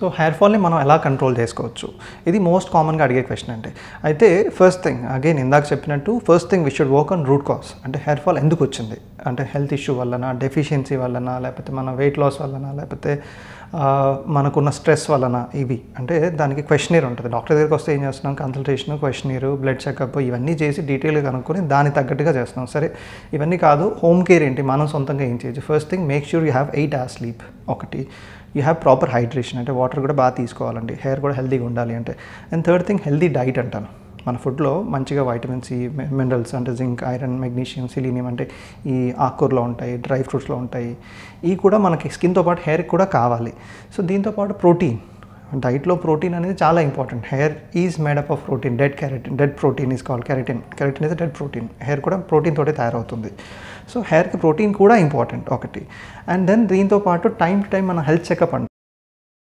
So hair ఫాల్ని మనం ఎలా control చేసుకోవచ్చు? ఇది మోస్ట్ కామన్‌గా అడిగే క్వెషన్ అండి. అయితే ఫస్ట్ థింగ్ అగైన్ ఇందాక చెప్పినట్టు first thing we should work on root cause. అంటే హెయిర్ ఫాల్ ఎందుకొచ్చింది? అంటే హెల్త్ ఇష్యూ వల్లనా? డెఫిషియన్సీ వల్లనా? లేకపోతే మన వెయిట్ లాస్ వల్లనా? లేకపోతే మనకున్న స్ట్రెస్ వలన? ఇవి అంటే దానికి క్వెషనీర్ ఉంటుంది. డాక్టర్ దగ్గరికి వస్తే ఏం చేస్తున్నాం? కన్సల్టేషన్, క్వెషనీరు, బ్లడ్ చెకప్ ఇవన్నీ చేసి డీటెయిల్‌గా కనుక్కొని దానికి తగ్గట్టుగా చేస్తున్నాం. సరే ఇవన్నీ కాదు, హోమ్ కేర్ ఏంటి? మనం సొంతంగా ఏం చేయొచ్చు? First thing make sure you have 8 hours sleep. ఒకటి, యూ హ్యావ్ ప్రాపర్ హైడ్రేషన్, అంటే వాటర్ కూడా బాగా తీసుకోవాలండి, హెయిర్ కూడా హెల్తీగా ఉండాలి అంటే. And third thing healthy diet అంటాను. మన ఫుడ్లో మంచిగా వైటమిన్ సి, మినరల్స్ అంటే జింక్, ఐరన్, మెగ్నీషియం, సెలీనియం అంటే ఈ ఆకుకూరలో ఉంటాయి, డ్రై ఫ్రూట్స్లో ఉంటాయి. ఇవి కూడా మనకి స్కిన్తో పాటు హెయిర్కి కూడా కావాలి. సో దీంతోపాటు ప్రోటీన్, డైట్లో ప్రోటీన్ అనేది చాలా important. Hair is made up of protein, dead keratin, dead protein is called keratin. Keratin is dead protein. Hair కూడా ప్రోటీన్ తోటే తయారవుతుంది. సో హెయిర్కి ప్రోటీన్ కూడా ఇంపార్టెంట్ ఒకటి. అండ్ దెన్ దీంతో పాటు టైం టు టైం మన హెల్త్ చెకప్